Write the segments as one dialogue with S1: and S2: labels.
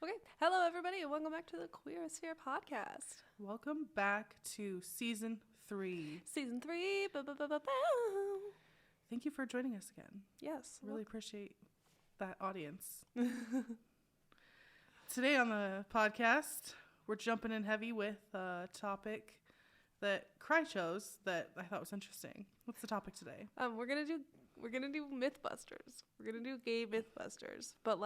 S1: Okay. Hello, everybody, and welcome back to the Queerosphere podcast.
S2: Welcome back to season 3.
S1: Season 3.
S2: Thank you for joining us again.
S1: Yes.
S2: Really appreciate that audience. Today on the podcast, we're jumping in heavy with a topic that Cry chose that I thought was interesting. What's the topic today?
S1: We're gonna do Mythbusters. We're gonna do gay Mythbusters, but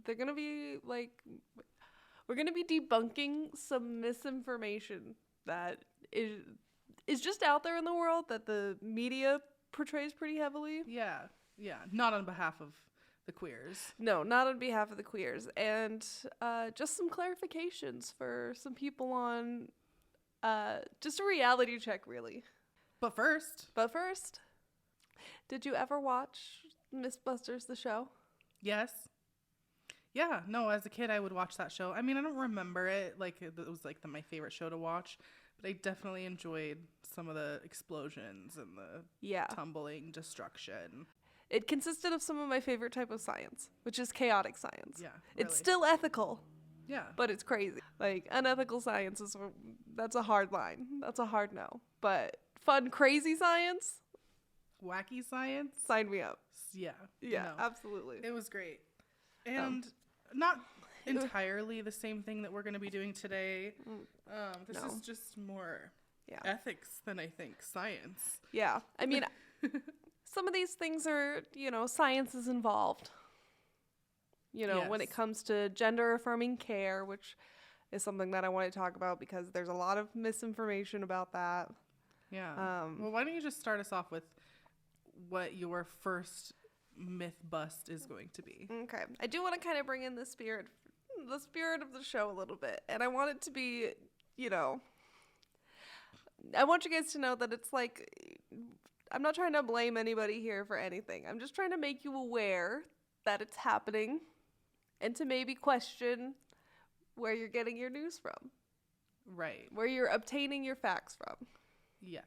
S1: they're gonna be we're gonna be debunking some misinformation that is just out there in the world that the media portrays pretty heavily.
S2: Yeah. Not on behalf of the queers.
S1: No, not on behalf of the queers, and just some clarifications for some people on just a reality check, really.
S2: But first,
S1: did you ever watch Mythbusters, the show?
S2: yes. Yeah, no, as a kid I would watch that show. I mean, I don't remember it like it was my favorite show to watch, but I definitely enjoyed some of the explosions and the tumbling destruction.
S1: It consisted of some of my favorite type of science, which is chaotic science.
S2: Yeah, really.
S1: It's still ethical.
S2: Yeah.
S1: But it's crazy. Like, unethical science that's a hard line. That's a hard no. But fun, crazy science?
S2: Wacky science?
S1: Sign me up.
S2: Yeah.
S1: Yeah,
S2: no.
S1: Absolutely.
S2: It was great. And not entirely the same thing that we're going to be doing today. This is just more ethics than I think science.
S1: Yeah. I mean, some of these things are, science is involved. When it comes to gender-affirming care, which is something that I want to talk about because there's a lot of misinformation about that.
S2: Yeah. Well, why don't you just start us off with what your first myth bust is going to be?
S1: Okay. I do want to kind of bring in the spirit of the show a little bit. And I want it to be, I want you guys to know that it's like, I'm not trying to blame anybody here for anything. I'm just trying to make you aware that it's happening and to maybe question where you're getting your news from.
S2: Right.
S1: Where you're obtaining your facts from.
S2: Yes.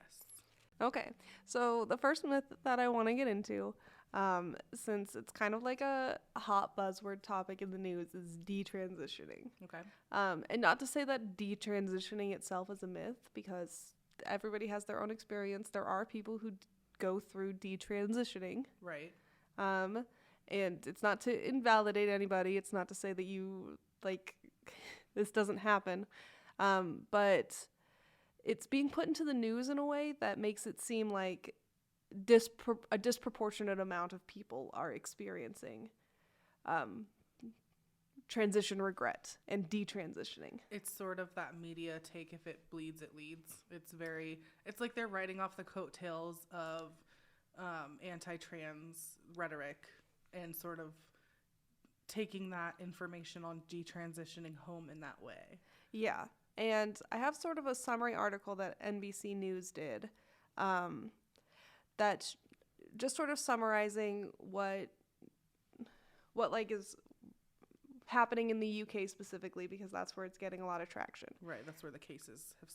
S1: Okay. So the first myth that I want to get into, since it's kind of like a hot buzzword topic in the news, is detransitioning.
S2: Okay.
S1: And not to say that detransitioning itself is a myth, because everybody has their own experience. There are people who go through detransitioning.
S2: Right.
S1: And it's not to invalidate anybody. It's not to say that you, this doesn't happen. But it's being put into the news in a way that makes it seem like a disproportionate amount of people are experiencing transition regret and detransitioning.
S2: It's sort of that media take, if it bleeds, it leads. It's like they're riding off the coattails of anti-trans rhetoric and sort of taking that information on detransitioning home in that way.
S1: Yeah. And I have sort of a summary article that NBC News did that's just sort of summarizing what is happening in the UK specifically, because that's where it's getting a lot of traction.
S2: Right, that's where the cases have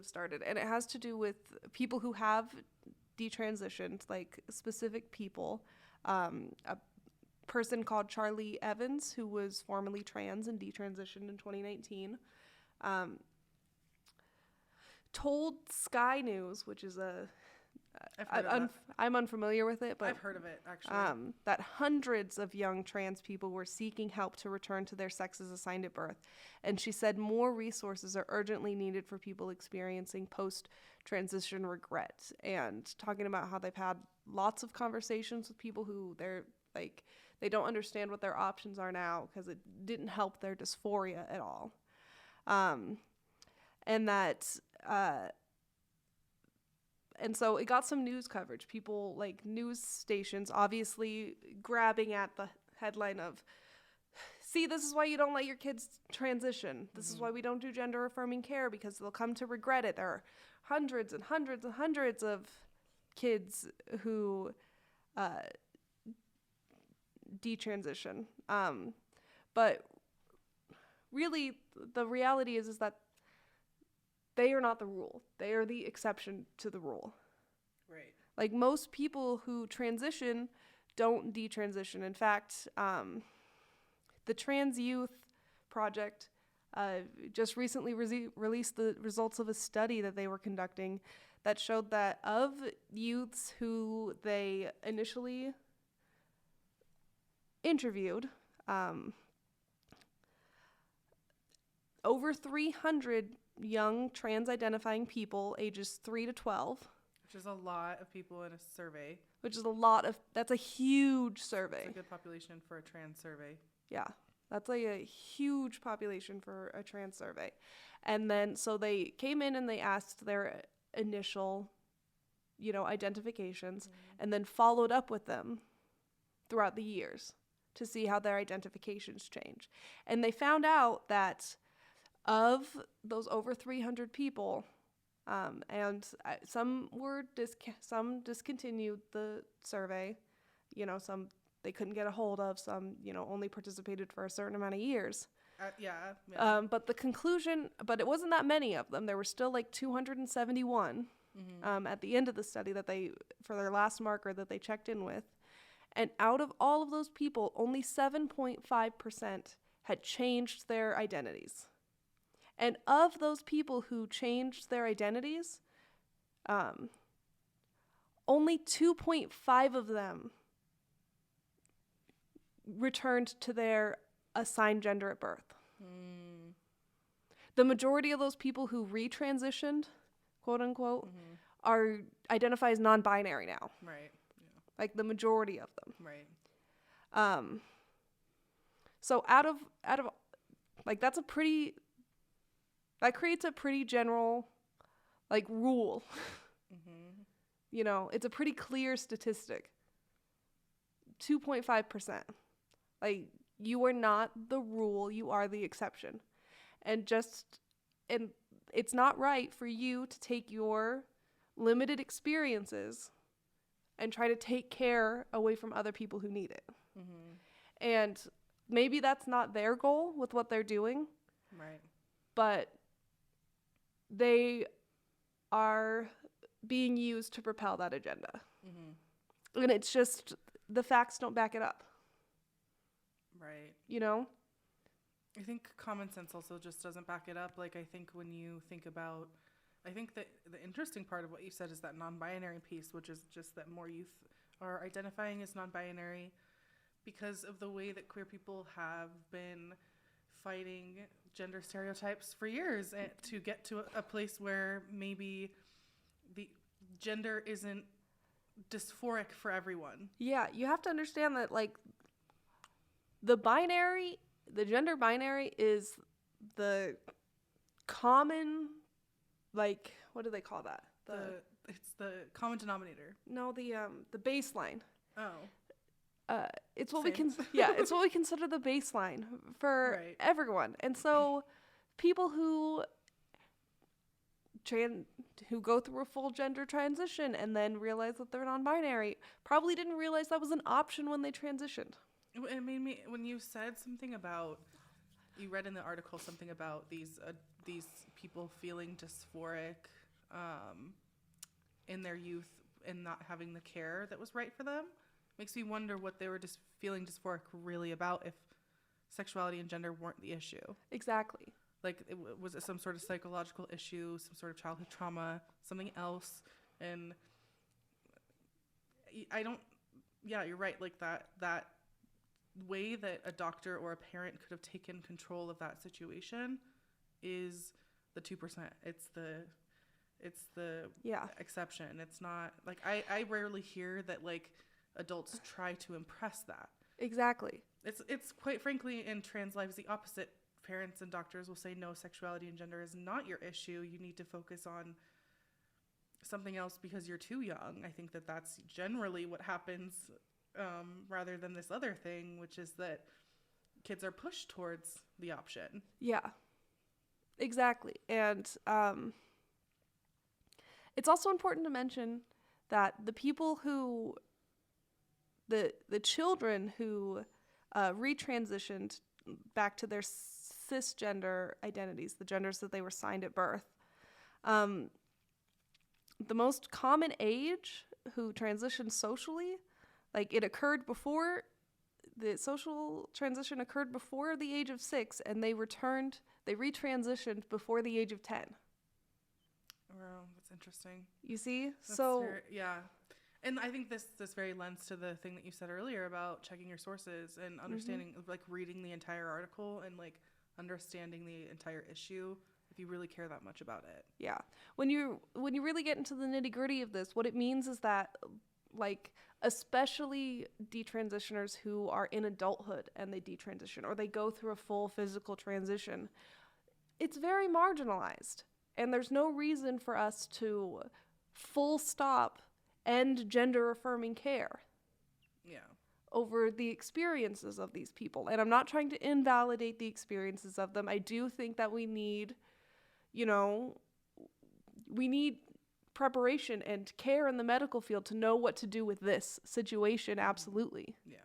S2: started.
S1: And it has to do with people who have detransitioned, like specific people. A person called Charlie Evans, who was formerly trans and detransitioned in 2019, told Sky News, which is I'm unfamiliar with it, but
S2: I've heard of it, actually.
S1: That hundreds of young trans people were seeking help to return to their sexes assigned at birth. And she said more resources are urgently needed for people experiencing post-transition regret, and talking about how they've had lots of conversations with people who they don't understand what their options are now because it didn't help their dysphoria at all. And so it got some news coverage. People, like news stations, obviously grabbing at the headline of, see, this is why you don't let your kids transition. This is why we don't do gender-affirming care, because they'll come to regret it. There are hundreds and hundreds and hundreds of kids who detransition. But really, the reality is that they are not the rule. They are the exception to the rule.
S2: Right.
S1: Like, most people who transition don't detransition. In fact, the Trans Youth Project just recently released the results of a study that they were conducting that showed that of youths who they initially interviewed, over 300 young trans-identifying people ages 3 to 12.
S2: Which is a lot of people in a survey.
S1: That's a huge survey.
S2: It's a good population for a trans survey.
S1: Yeah, that's like a huge population for a trans survey. And then, so they came in and they asked their initial, identifications, and then followed up with them throughout the years to see how their identifications change. And they found out that of those over 300 people, and some discontinued the survey, some they couldn't get a hold of, some, only participated for a certain amount of years.
S2: Yeah.
S1: But it wasn't that many of them. There were still like 271 at the end of the study for their last marker that they checked in with. And out of all of those people, only 7.5% had changed their identities. And of those people who changed their identities, only 2.5 of them returned to their assigned gender at birth. The majority of those people who retransitioned, quote unquote, are identify as non-binary now.
S2: Right. Yeah.
S1: Like the majority of them.
S2: Right.
S1: So out of like that creates a pretty general like rule. It's a pretty clear statistic. 2.5%. Like, you are not the rule, you are the exception. And it's not right for you to take your limited experiences and try to take care away from other people who need it. And maybe that's not their goal with what they're doing.
S2: Right.
S1: But they are being used to propel that agenda. And it's just, the facts don't back it up.
S2: Right.
S1: I
S2: think common sense also just doesn't back it up. Like, I think when you think about, I think that the interesting part of what you said is that non-binary piece, which is just that more youth are identifying as non-binary because of the way that queer people have been fighting gender stereotypes for years to get to a place where maybe the gender isn't dysphoric for everyone.
S1: Yeah, you have to understand that, like, the gender binary is the common, like, what do they call that?
S2: It's the common denominator.
S1: No, the baseline.
S2: Oh.
S1: It's what it's what we consider the baseline for everyone. And so people who go through a full gender transition and then realize that they're non-binary probably didn't realize that was an option when they transitioned.
S2: It made me, when you said something about, you read in the article something about these people feeling dysphoric in their youth and not having the care that was right for them. Makes me wonder what they were just feeling dysphoric really about if sexuality and gender weren't the issue.
S1: Exactly.
S2: Like, was it some sort of psychological issue, some sort of childhood trauma, something else? And you're right. Like, that way that a doctor or a parent could have taken control of that situation is the 2%. It's the exception. It's not, like, I rarely hear that, like, adults try to impress that.
S1: Exactly.
S2: It's quite frankly, in trans lives, the opposite. Parents and doctors will say, no, sexuality and gender is not your issue. You need to focus on something else because you're too young. I think that that's generally what happens, rather than this other thing, which is that kids are pushed towards the option. Yeah,
S1: exactly. And it's also important to mention that the people who, the children who retransitioned back to their cisgender identities, the genders that they were assigned at birth, the most common age who transitioned socially, like, it occurred before the social transition occurred before the age of 6, and they retransitioned before the age of 10.
S2: Wow, that's interesting.
S1: You see?
S2: That's yeah. And I think this very lends to the thing that you said earlier about checking your sources and understanding, like reading the entire article and like understanding the entire issue if you really care that much about it.
S1: Yeah. When you really get into the nitty-gritty of this, what it means is that, like, especially detransitioners who are in adulthood and they detransition or they go through a full physical transition, it's very marginalized. And there's no reason for us to full stop end gender-affirming care.
S2: Yeah.
S1: Over the experiences of these people. And I'm not trying to invalidate the experiences of them. I do think that we need preparation and care in the medical field to know what to do with this situation, absolutely.
S2: Yeah.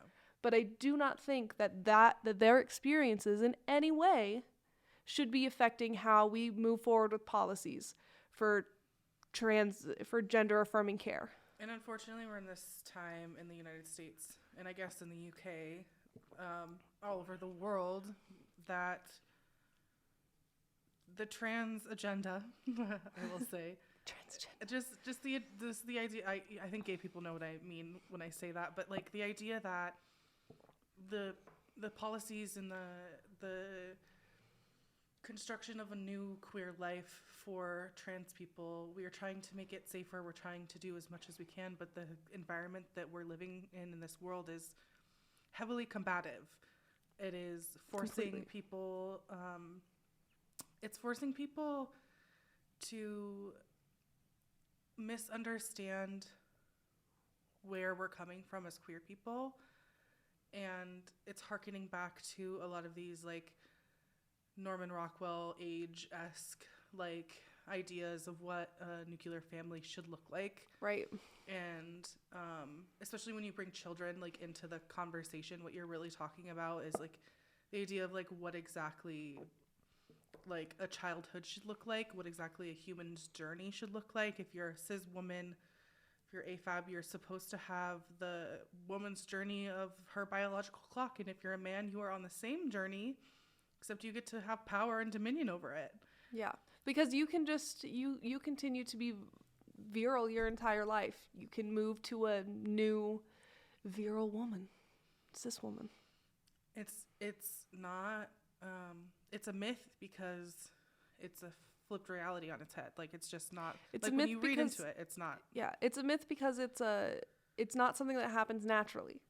S1: But I do not think that their experiences in any way should be affecting how we move forward with policies for gender affirming care.
S2: And unfortunately, we're in this time in the United States, and I guess in the UK, all over the world, that the trans agenda, I will say, just the idea. I think gay people know what I mean when I say that, but like the idea that the policies and the construction of a new queer life for trans people, we are trying to make it safer. We're trying to do as much as we can, but the environment that we're living in this world is heavily combative. It is forcing people. It's forcing people to misunderstand where we're coming from as queer people, and it's harkening back to a lot of these like Norman Rockwell age-esque like ideas of what a nuclear family should look like.
S1: Right.
S2: And especially when you bring children like into the conversation, what you're really talking about is like the idea of like what exactly like a childhood should look like, what exactly a human's journey should look like. If you're a cis woman, if you're AFAB, you're supposed to have the woman's journey of her biological clock. And if you're a man, you are on the same journey, except you get to have power and dominion over it.
S1: Yeah, because you can just, you continue to be virile your entire life. You can move to a new virile woman, cis woman.
S2: It's not, it's a myth because it's a flipped reality on its head. Like, it's just not,
S1: it's
S2: like
S1: a myth
S2: when you read
S1: because,
S2: into it, it's not.
S1: Yeah, it's a myth because it's not something that happens naturally.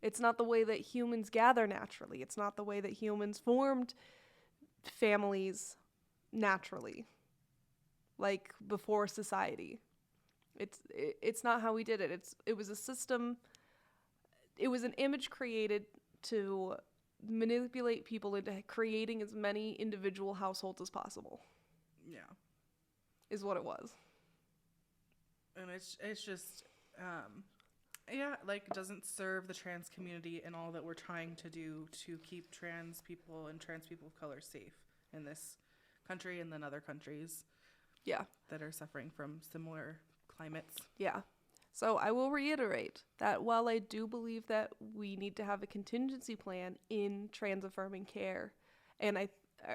S1: It's not the way that humans gather naturally. It's not the way that humans formed families naturally, like before society. It's not how we did it. It was a system. It was an image created to manipulate people into creating as many individual households as possible.
S2: Yeah,
S1: is what it was.
S2: And it's just yeah, like, it doesn't serve the trans community and all that we're trying to do to keep trans people and trans people of color safe in this country and then other countries.
S1: Yeah.
S2: That are suffering from similar climates.
S1: Yeah. So I will reiterate that while I do believe that we need to have a contingency plan in trans-affirming care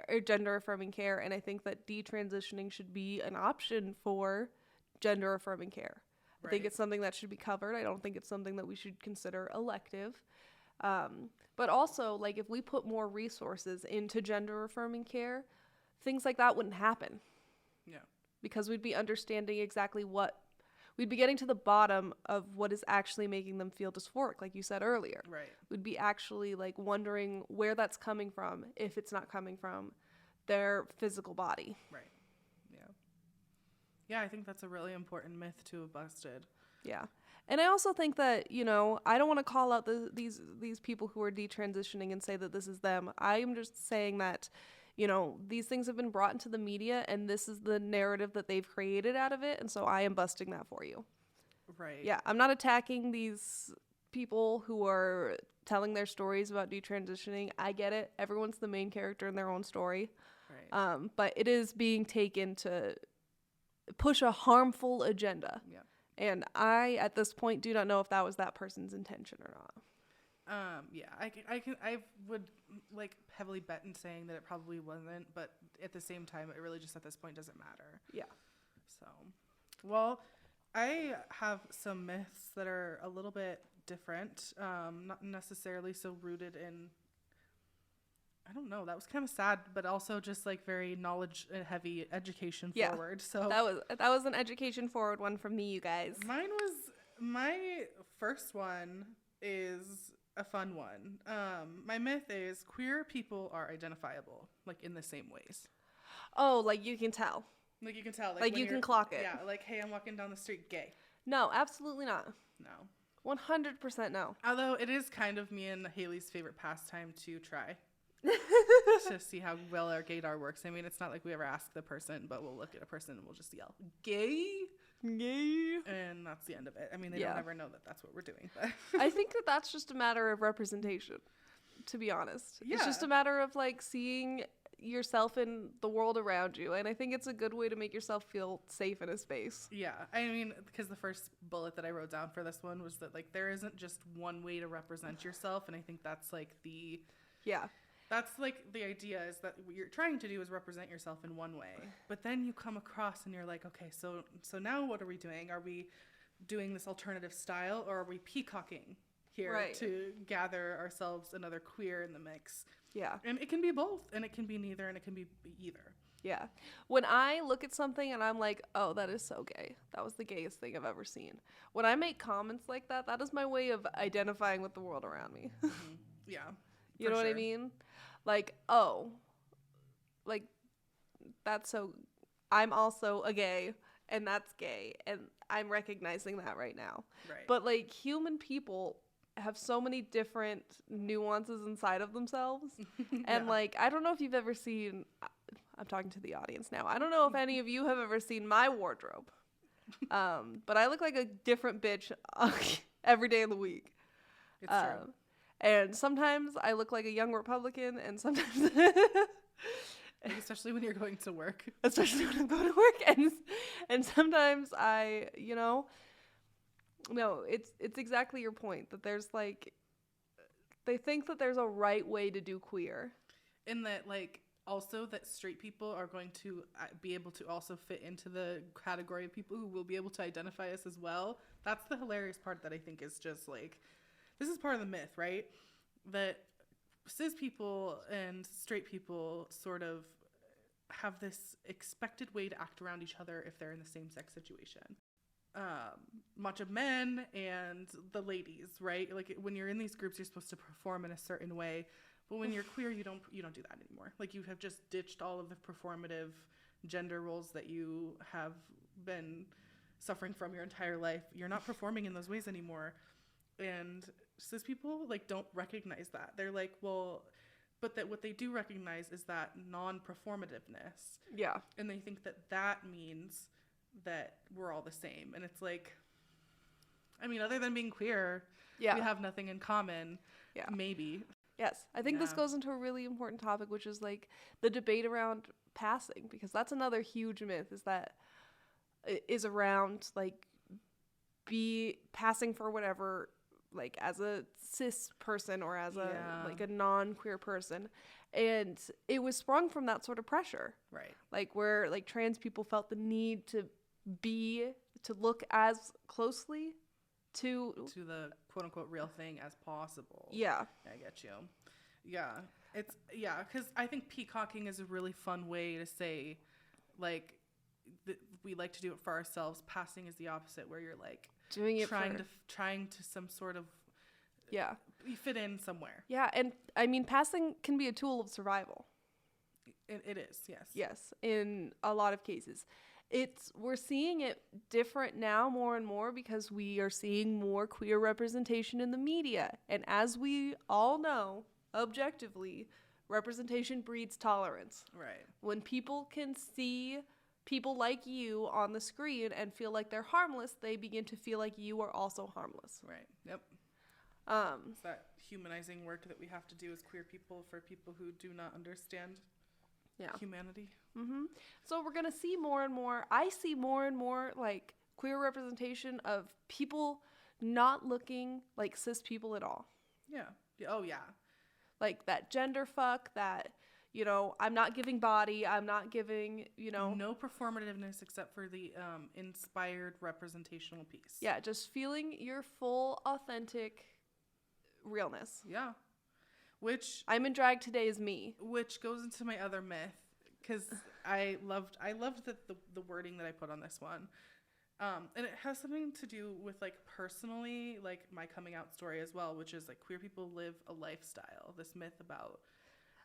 S1: or gender-affirming care, and I think that detransitioning should be an option for gender-affirming care. I think it's something that should be covered. I don't think it's something that we should consider elective. But also, like, if we put more resources into gender-affirming care, things like that wouldn't happen.
S2: Yeah.
S1: Because we'd be understanding exactly we'd be getting to the bottom of what is actually making them feel dysphoric, like you said earlier.
S2: Right.
S1: We'd be actually, like, wondering where that's coming from if it's not coming from their physical body.
S2: Right. Yeah, I think that's a really important myth to have busted. Yeah.
S1: And I also think that, I don't want to call out these people who are detransitioning and say that this is them. I am just saying that, these things have been brought into the media and this is the narrative that they've created out of it. And so I am busting that for you.
S2: Right.
S1: Yeah, I'm not attacking these people who are telling their stories about detransitioning. I get it. Everyone's the main character in their own story.
S2: Right.
S1: But it is being taken to push a harmful agenda.
S2: Yeah.
S1: And I, at this point, do not know if that was that person's intention or not.
S2: Yeah, I would like heavily bet in saying that it probably wasn't, but at the same time, it really just at this point doesn't matter.
S1: Yeah.
S2: So, well, I have some myths that are a little bit different, not necessarily so rooted in, I don't know, that was kind of sad, but also just like very knowledge heavy, education forward. So
S1: that was an education forward one from me, you guys.
S2: My first one is a fun one. My myth is queer people are identifiable, like in the same ways.
S1: Oh, like you can tell.
S2: Like you can tell.
S1: Like you can clock it.
S2: Yeah, like, hey, I'm walking down the street, gay.
S1: No, absolutely not.
S2: No.
S1: 100% no.
S2: Although it is kind of me and Haley's favorite pastime to try. To see how well our gaydar works. I mean, it's not like we ever ask the person, but we'll look at a person and we'll just yell, gay?
S1: Gay.
S2: And that's the end of it. I mean, they don't ever know that that's what we're doing. But
S1: I think that that's just a matter of representation, to be honest.
S2: Yeah.
S1: It's just a matter of like seeing yourself in the world around you, and I think it's a good way to make yourself feel safe in a space.
S2: Yeah, I mean, because the first bullet that I wrote down for this one was that like there isn't just one way to represent yourself, and I think that's like that's like the idea is that what you're trying to do is represent yourself in one way, but then you come across and you're like, okay, so now what are we doing? Are we doing this alternative style, or are we peacocking here to gather ourselves another queer in the mix?
S1: Yeah.
S2: And it can be both, and it can be neither, and it can be either.
S1: Yeah. When I look at something and I'm like, oh, that is so gay. That was the gayest thing I've ever seen. When I make comments like that, that is my way of identifying with the world around me.
S2: Mm-hmm. Yeah.
S1: You know what I mean? Like, oh, like, that's so, I'm also a gay, and that's gay, and I'm recognizing that right now.
S2: Right.
S1: But, like, human people have so many different nuances inside of themselves. And like, I don't know if you've ever seen, I'm talking to the audience now, I don't know if any of you have ever seen my wardrobe, but I look like a different bitch every day of the week.
S2: It's true.
S1: And sometimes I look like a young Republican, and sometimes
S2: especially when you're going to work.
S1: Especially when I'm going to work, and sometimes I, you know, no, it's exactly your point, that there's like, they think that there's a right way to do queer.
S2: And that like, also that straight people are going to be able to also fit into the category of people who will be able to identify us as well. That's the hilarious part that I think is just like, this is part of the myth, right? That cis people and straight people sort of have this expected way to act around each other if they're in the same sex situation. Much of men and the ladies, right? Like when you're in these groups, you're supposed to perform in a certain way, but when you're queer, you don't do that anymore. Like you have just ditched all of the performative gender roles that you have been suffering from your entire life. You're not performing in those ways anymore. And cis people like don't recognize that. They're like, well, but that what they do recognize is that non-performativeness.
S1: Yeah.
S2: And they think that that means that we're all the same. And it's like, I mean, other than being queer, we have nothing in common. Yeah. Maybe.
S1: Yes. I think this goes into a really important topic, which is like the debate around passing, because that's another huge myth, is around like passing for whatever, like as a cis person or as a like a non-queer person. And it was sprung from that sort of pressure. Right. Like where like trans people felt the need to look as closely to
S2: the quote unquote real thing as possible.
S1: Yeah.
S2: I get you. Yeah. Because I think peacocking is a really fun way to say, like, we like to do it for ourselves. Passing is the opposite, where you're like
S1: doing it
S2: trying to some sort of you fit in somewhere.
S1: Yeah, and I mean, passing can be a tool of survival.
S2: It is, yes.
S1: Yes, in a lot of cases. We're seeing it different now more and more because we are seeing more queer representation in the media. And as we all know, objectively, representation breeds tolerance. Right. When people can see people like you on the screen and feel like they're harmless, they begin to feel like you are also harmless.
S2: Right. Yep. It's that humanizing work that we have to do as queer people for people who do not understand humanity.
S1: Mm-hmm. So we're going to see more and more. I see more and more like queer representation of people not looking like cis people at all.
S2: Yeah. Oh, yeah.
S1: Like that gender fuck, that, I'm not giving body, I'm not giving,
S2: No performativeness except for the inspired representational piece.
S1: yeah, just feeling your full, authentic realness.
S2: Yeah. Which
S1: I'm in drag today as me.
S2: Which goes into my other myth, because I loved the wording that I put on this one. And it has something to do with, like, personally, like, my coming out story as well, which is, like, queer people live a lifestyle. This myth about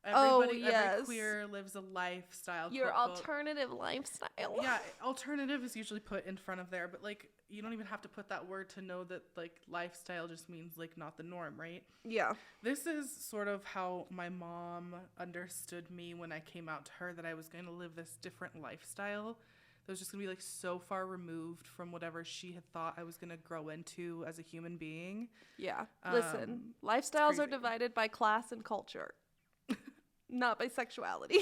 S2: every queer lives a lifestyle.
S1: Your
S2: quote,
S1: alternative lifestyle.
S2: Yeah, alternative is usually put in front of there, but, like, you don't even have to put that word to know that, like, lifestyle just means, like, not the norm, right?
S1: Yeah.
S2: This is sort of how my mom understood me when I came out to her, that I was going to live this different lifestyle that was just going to be, like, so far removed from whatever she had thought I was going to grow into as a human being.
S1: Yeah. Listen, lifestyles are divided by class and culture, not by sexuality.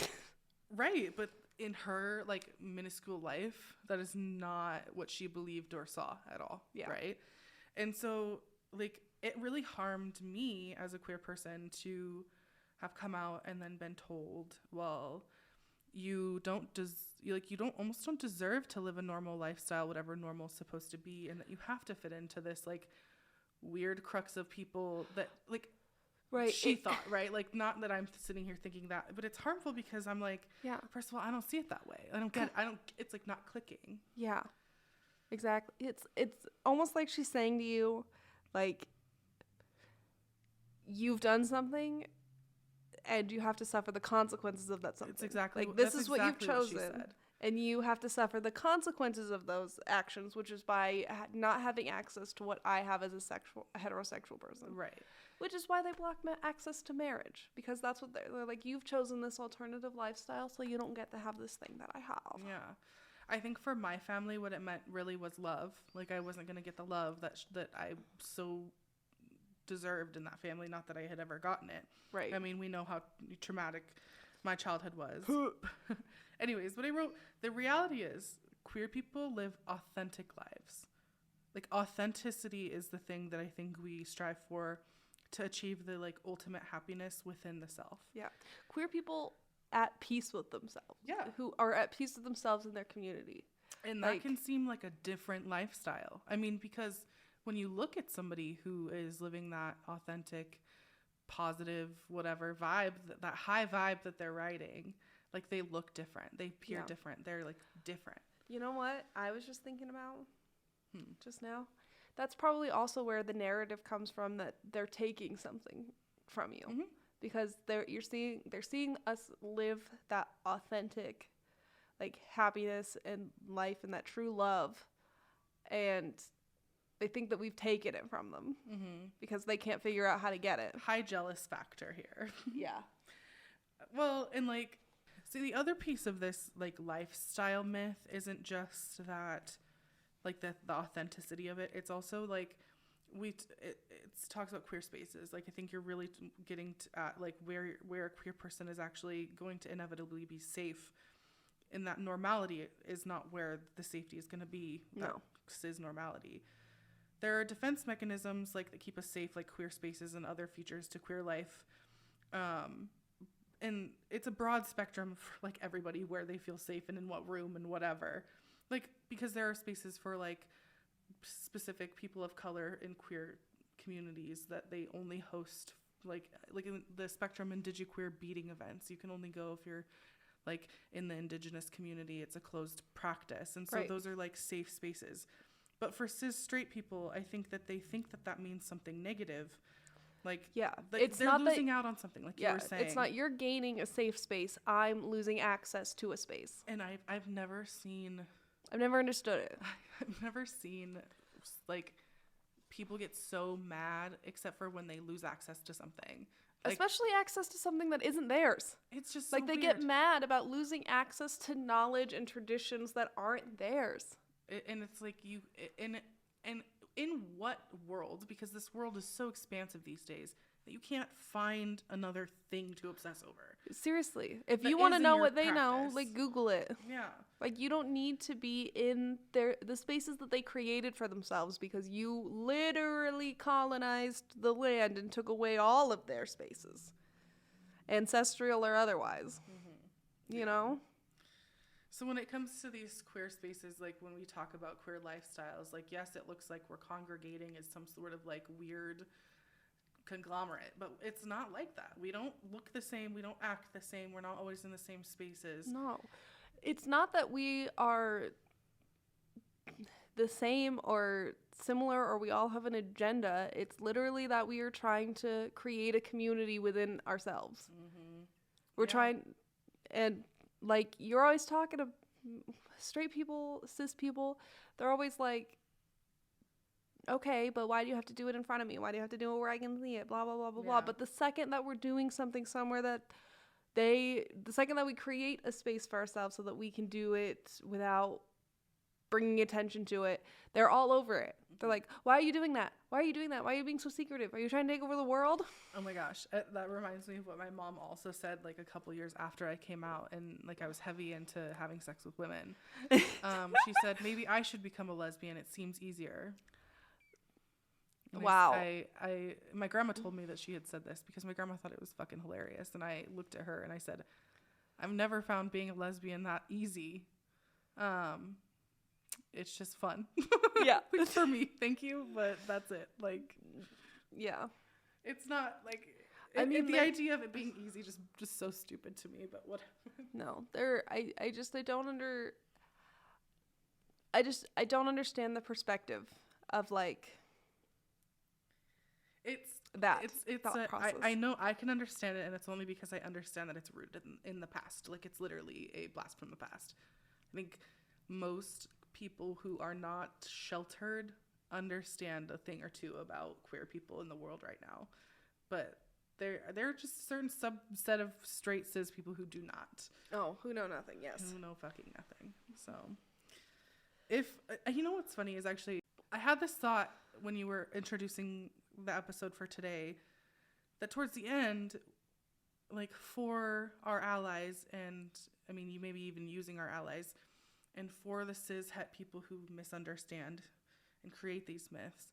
S2: Right, but in her, like, minuscule life, that is not what she believed or saw at all.
S1: Yeah.
S2: Right? And so, like, it really harmed me as a queer person to have come out and then been told, well, you almost don't deserve to live a normal lifestyle, whatever normal's supposed to be, and that you have to fit into this, like, weird crux of people that, like,
S1: right.
S2: She thought, right? Like, not that I'm sitting here thinking that, but it's harmful because I'm like,
S1: yeah.
S2: First of all, I don't see it that way. It's like not clicking.
S1: Yeah, exactly. It's almost like she's saying to you, like, you've done something and you have to suffer the consequences of that something.
S2: It's exactly
S1: like, this is what you've chosen. And you have to suffer the consequences of those actions, which is by not having access to what I have as a heterosexual person.
S2: Right.
S1: Which is why they block access to marriage, because that's what they're like, you've chosen this alternative lifestyle, so you don't get to have this thing that I have.
S2: Yeah. I think for my family, what it meant really was love. Like, I wasn't going to get the love that I so deserved in that family, not that I had ever gotten it.
S1: Right.
S2: I mean, we know how traumatic my childhood was. Anyways, what I wrote, the reality is queer people live authentic lives. Like, authenticity is the thing that I think we strive for to achieve the, like, ultimate happiness within the self.
S1: Yeah. Queer people at peace with themselves.
S2: Yeah.
S1: Who are at peace with themselves and their community.
S2: And that can seem like a different lifestyle. I mean, because when you look at somebody who is living that authentic, positive, whatever vibe, that high vibe that they're riding, like, they look different. They appear different. They're, like, different.
S1: You know what I was just thinking about just now? That's probably also where the narrative comes from, that they're taking something from you. Mm-hmm. Because they're seeing us live that authentic, like, happiness and life and that true love, and they think that we've taken it from them because they can't figure out how to get it.
S2: High jealous factor here.
S1: Yeah.
S2: Well, and, like, see, the other piece of this, like, lifestyle myth isn't just that, like, the authenticity of it. It's also, like, it talks about queer spaces. Like, I think you're really getting at, like, where a queer person is actually going to inevitably be safe, and that normality is not where the safety is going to be.
S1: No.
S2: Cis normality. There are defense mechanisms, like, that keep us safe, like queer spaces and other features to queer life. And it's a broad spectrum for, like, everybody, where they feel safe and in what room and whatever. Like, because there are spaces for, like, specific people of color in queer communities that they only host, like in the spectrum indigiqueer beating events. You can only go if you're, like, in the indigenous community. It's a closed practice. And so those are, like, safe spaces. But for cis straight people, I think that they think that means something negative. Like,
S1: it's
S2: they're losing out on something, like you were saying.
S1: It's not you're gaining a safe space. I'm losing access to a space.
S2: And I've never
S1: understood it.
S2: I've never seen, like, people get so mad except for when they lose access to something. Like,
S1: especially access to something that isn't theirs.
S2: It's just
S1: like,
S2: so
S1: they
S2: weird.
S1: get mad about losing access to knowledge and traditions that aren't theirs.
S2: And it's like, in what world, because this world is so expansive these days, that you can't find another thing to obsess over.
S1: Seriously, if
S2: That
S1: you want to
S2: is in
S1: know
S2: your
S1: what they know,
S2: practice.
S1: like, Google it.
S2: Yeah.
S1: Like, you don't need to be in the spaces that they created for themselves, because you literally colonized the land and took away all of their spaces, ancestral or otherwise. You know?
S2: So when it comes to these queer spaces, like when we talk about queer lifestyles, like, yes, it looks like we're congregating as some sort of like weird conglomerate, but it's not like that. We don't look the same. We don't act the same. We're not always in the same spaces.
S1: No. It's not that we are the same or similar or we all have an agenda. It's literally that we are trying to create a community within ourselves. We're trying, and like, you're always talking to straight people, cis people. They're always like, okay, but why do you have to do it in front of me? Why do you have to do it where I can see it? Blah, blah, blah, blah, blah. But the second that we're doing something somewhere that the second that we create a space for ourselves so that we can do it without bringing attention to it, they're all over it. They're like, why are you doing that? Why are you doing that? Why are you being so secretive? Are you trying to take over the world?
S2: Oh my gosh. That reminds me of what my mom also said, like, a couple years after I came out and, like, I was heavy into having sex with women. She said, maybe I should become a lesbian. It seems easier. And
S1: wow.
S2: My grandma told me that she had said this because my grandma thought it was fucking hilarious. And I looked at her and I said, I've never found being a lesbian that easy. It's just fun.
S1: Yeah.
S2: For me. Thank you. But that's it. Like,
S1: yeah.
S2: It's not like,
S1: I mean,
S2: the idea of it being easy just so stupid to me, but whatever.
S1: No, I don't understand the perspective of, like,
S2: I know I can understand it, and it's only because I understand that it's rooted in the past. Like, it's literally a blast from the past. I think most people who are not sheltered understand a thing or two about queer people in the world right now, but there are just a certain subset of straight cis people who do not.
S1: Oh, who know nothing. Yes,
S2: who know fucking nothing. So, if you know what's funny is, actually, I had this thought when you were introducing the episode for today, that towards the end, like, for our allies, and I mean, you may be even using our allies, and for the cishet people who misunderstand and create these myths,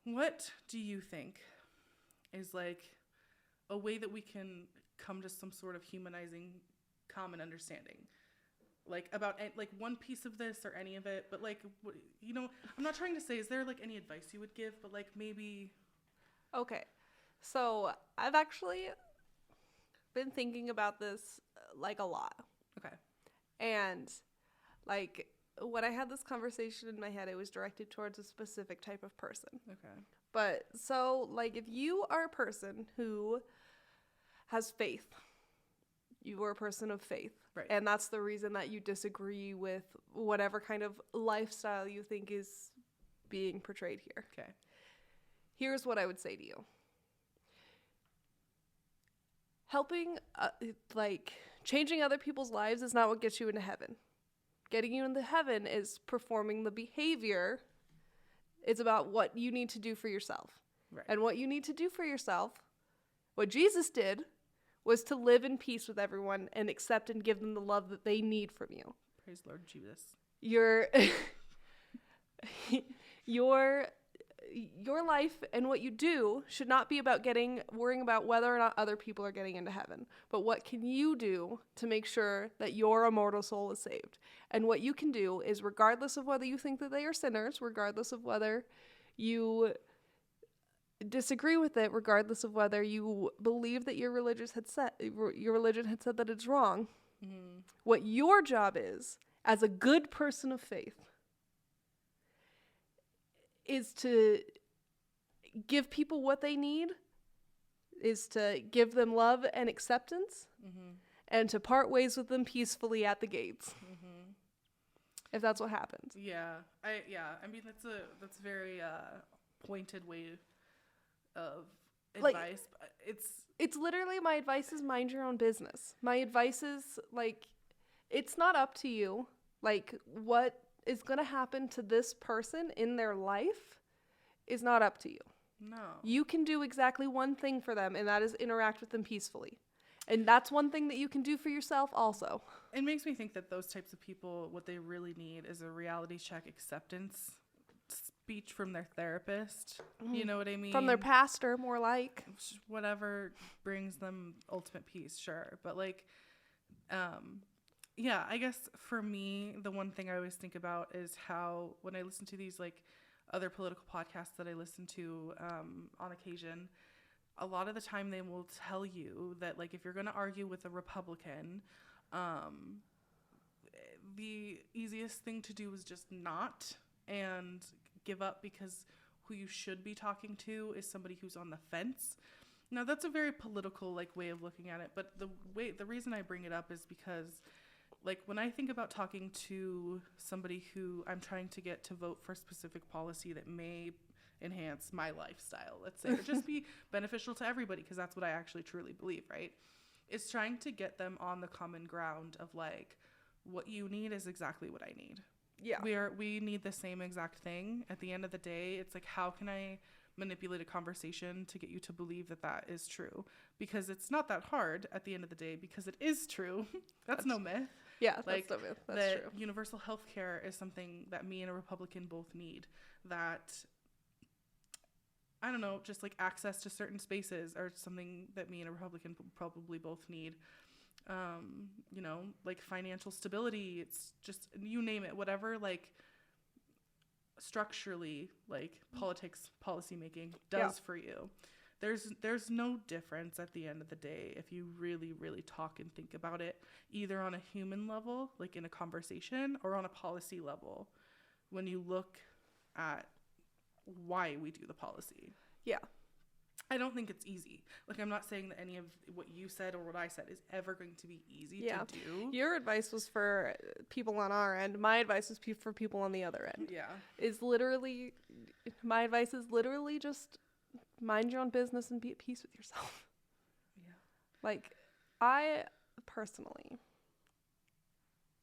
S2: what do you think is, like, a way that we can come to some sort of humanizing common understanding? Like, about, like, one piece of this or any of it, but, like, you know, I'm not trying to say, is there, like, any advice you would give, but, like, maybe.
S1: Okay, so I've actually been thinking about this, like, a lot.
S2: Okay.
S1: And, like, when I had this conversation in my head, it was directed towards a specific type of person.
S2: Okay.
S1: But, so, like, if you are a person who has faith, you are a person of faith.
S2: Right.
S1: And that's the reason that you disagree with whatever kind of lifestyle you think is being portrayed here.
S2: Okay.
S1: Here's what I would say to you. Helping, like, changing other people's lives is not what gets you into heaven. Getting you into heaven is performing the behavior. It's about what you need to do for yourself.
S2: Right.
S1: And what you need to do for yourself, what Jesus did, was to live in peace with everyone and accept and give them the love that they need from you.
S2: Praise Lord Jesus.
S1: Your life and what you do should not be about worrying about whether or not other people are getting into heaven, but what can you do to make sure that your immortal soul is saved? And what you can do is, regardless of whether you think that they are sinners, regardless of whether you disagree with it, regardless of whether you believe that your religion had said that it's wrong, what your job is as a good person of faith is to give people what they need, is to give them love and acceptance, and to part ways with them peacefully at the gates. If that's what happens.
S2: Yeah. I mean, that's a very pointed way of advice. Like,
S1: it's literally, my advice is mind your own business. My advice is, like, it's not up to you. Like, what is going to happen to this person in their life is not up to you.
S2: No.
S1: You can do exactly one thing for them, and that is interact with them peacefully. And that's one thing that you can do for yourself also.
S2: It makes me think that those types of people, what they really need is a reality check acceptance speech from their therapist. You know what I mean?
S1: From their pastor, more like.
S2: Whatever brings them ultimate peace, sure. But like, yeah, I guess for me, the one thing I always think about is how when I listen to these like other political podcasts that I listen to on occasion, a lot of the time they will tell you that like if you're going to argue with a Republican, the easiest thing to do is just not and give up, because who you should be talking to is somebody who's on the fence. Now that's a very political like way of looking at it, but the reason I bring it up is because like when I think about talking to somebody who I'm trying to get to vote for a specific policy that may enhance my lifestyle, let's say, or just be beneficial to everybody, because that's what I actually truly believe, right? It's trying to get them on the common ground of like, what you need is exactly what I need.
S1: Yeah.
S2: We need the same exact thing. At the end of the day, it's like, how can I manipulate a conversation to get you to believe that that is true? Because it's not that hard at the end of the day, because it is true. That's no myth.
S1: Yeah,
S2: like,
S1: that's no myth. That's
S2: that
S1: true.
S2: universal health care is something that me and a Republican both need. That, I don't know, just like access to certain spaces are something that me and a Republican probably both need. You know, like financial stability, it's just, you name it, whatever, like structurally, like politics, policy making does for you. There's no difference at the end of the day if you really, really talk and think about it, either on a human level, like in a conversation, or on a policy level, when you look at why we do the policy.
S1: Yeah.
S2: I don't think it's easy. Like, I'm not saying that any of what you said or what I said is ever going to be easy to do.
S1: Your advice was for people on our end. My advice was for people on the other end.
S2: Yeah.
S1: My advice is literally just mind your own business and be at peace with yourself.
S2: Yeah.
S1: Like, I personally,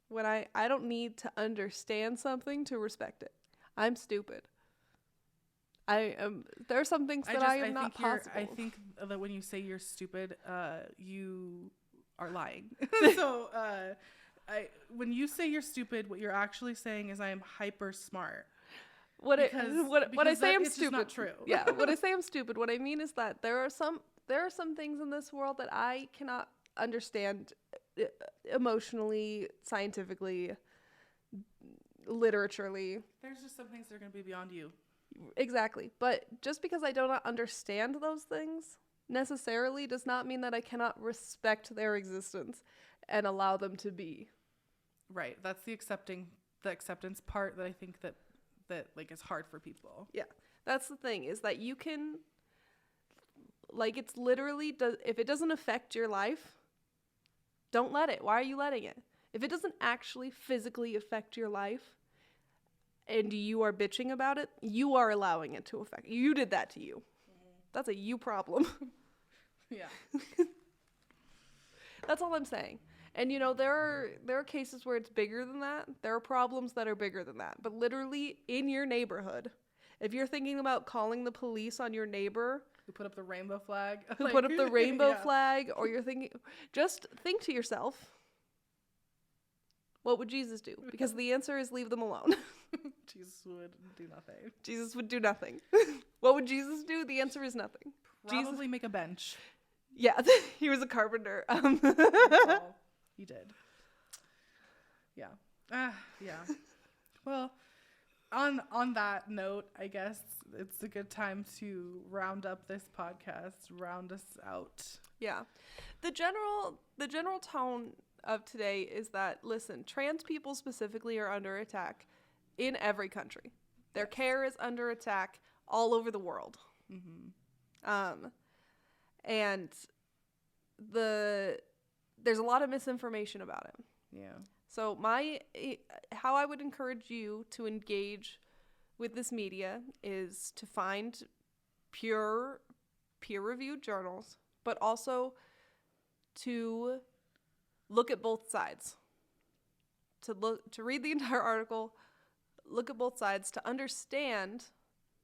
S1: when I don't need to understand something to respect it. I'm stupid. There are some things that I am not possible.
S2: I think that when you say you're stupid, you are lying. So, when you say you're stupid, what you're actually saying is I am hyper smart.
S1: When I say I'm stupid,
S2: not true.
S1: Yeah, when I say I'm stupid, what I mean is that there are some things in this world that I cannot understand emotionally, scientifically, literaturely.
S2: There's just some things that are going to be beyond you.
S1: Exactly. But just because I do not understand those things necessarily does not mean that I cannot respect their existence and allow them to be.
S2: Right. That's the acceptance part that I think that like is hard for people.
S1: Yeah. That's the thing, is that you can, like, it's literally, if it doesn't affect your life, don't let it. Why are you letting it? If it doesn't actually physically affect your life, and you are bitching about it, you are allowing it to affect you. You did that to you. That's a you problem.
S2: Yeah.
S1: That's all I'm saying. And, you know, there are cases where it's bigger than that. There are problems that are bigger than that. But literally in your neighborhood, if you're thinking about calling the police on your neighbor
S2: Who put up the rainbow flag.
S1: flag, or you're thinking, just think to yourself, what would Jesus do? Because the answer is leave them alone.
S2: Jesus would do nothing.
S1: Jesus would do nothing. What would Jesus do? The answer is nothing.
S2: Probably make a bench.
S1: Yeah, he was a carpenter.
S2: That's all he did. Yeah. Yeah. Well, on that note, I guess it's a good time to round up this podcast, round us out.
S1: Yeah. The general tone of today is that, listen, trans people specifically are under attack in every country. Their care is under attack all over the world. Mm-hmm. And there's a lot of misinformation about it.
S2: Yeah.
S1: So how I would encourage you to engage with this media is to find pure peer-reviewed journals, but also to look at both sides. To read the entire article, look at both sides, to understand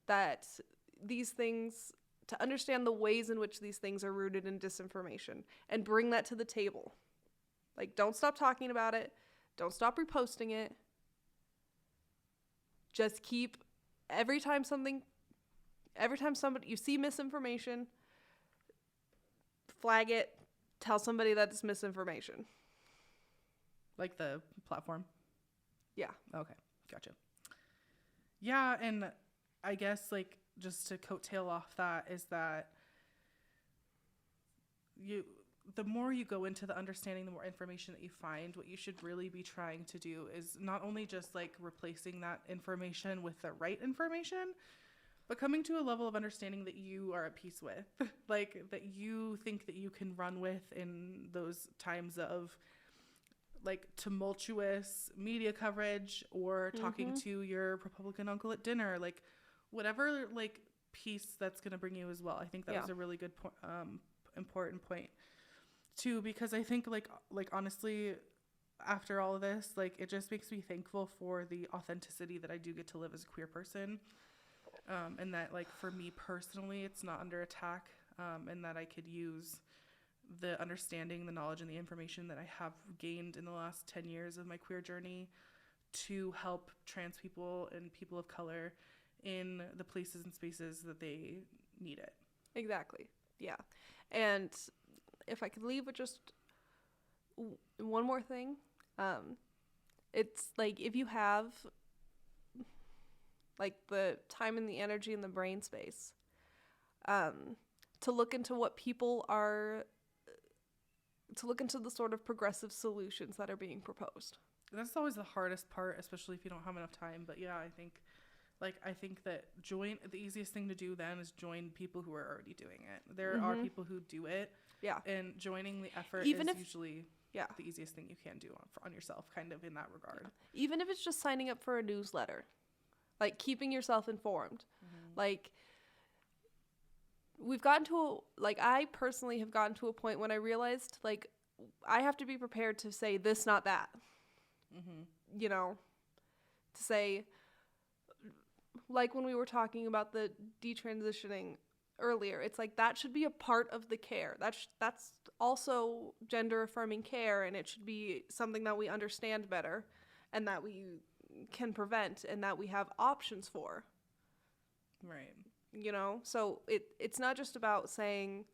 S1: that these things, to understand the ways in which these things are rooted in disinformation and bring that to the table. Like, don't stop talking about it. Don't stop reposting it. Just keep, every time somebody, you see misinformation, flag it, tell somebody that it's misinformation.
S2: Like the platform?
S1: Yeah.
S2: Okay, gotcha. Yeah, and I guess, like, just to coattail off that is that the more you go into the understanding, the more information that you find, what you should really be trying to do is not only just, like, replacing that information with the right information, but coming to a level of understanding that you are at peace with, like, that you think that you can run with in those times of, like, tumultuous media coverage or talking to your Republican uncle at dinner, like, whatever, like, peace that's going to bring you as well. I think that was a really good important point too, because I think, like honestly, after all of this, like, it just makes me thankful for the authenticity that I do get to live as a queer person, and that, like, for me personally, it's not under attack, and that I could use the understanding, the knowledge, and the information that I have gained in the last 10 years of my queer journey to help trans people and people of color in the places and spaces that they need it.
S1: Exactly. Yeah. And if I could leave with just one more thing, it's like, if you have, like, the time and the energy and the brain space to look into the sort of progressive solutions that are being proposed.
S2: That's always the hardest part, especially if you don't have enough time. But yeah, I think that the easiest thing to do then is join people who are already doing it. There are people who do it. Yeah. And joining the effort is usually the easiest thing you can do on yourself, kind of, in that regard.
S1: Yeah. Even if it's just signing up for a newsletter, like, keeping yourself informed. Like, I personally have gotten to a point when I realized, like, I have to be prepared to say this, not that. You know, to say, like, when we were talking about the detransitioning earlier, it's like, that should be a part of the care. That's also gender affirming care, and it should be something that we understand better and that we can prevent and that we have options for.
S2: Right.
S1: You know, so it's not just about saying,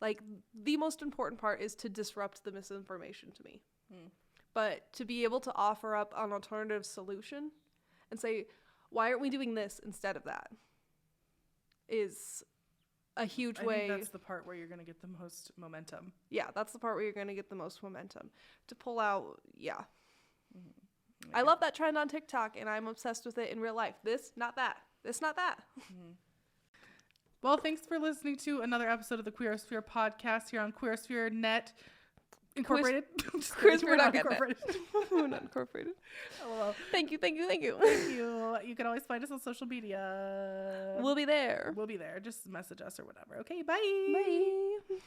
S1: like, the most important part is to disrupt the misinformation to me. But to be able to offer up an alternative solution and say, why aren't we doing this instead of that, is a huge way.
S2: I think that's the part where you're going to get the most momentum.
S1: Yeah, that's the part where you're going to get the most momentum. To pull out, yeah. I love that trend on TikTok, and I'm obsessed with it in real life. This, not that. This, not that.
S2: Well, thanks for listening to another episode of the Queerosphere podcast here on Queerosphere Net Incorporated.
S1: We're not incorporated. We're not incorporated.
S2: LOL.
S1: Thank you.
S2: Thank you. You can always find us on social media.
S1: We'll be there.
S2: Just message us or whatever. Okay, bye.
S1: Bye.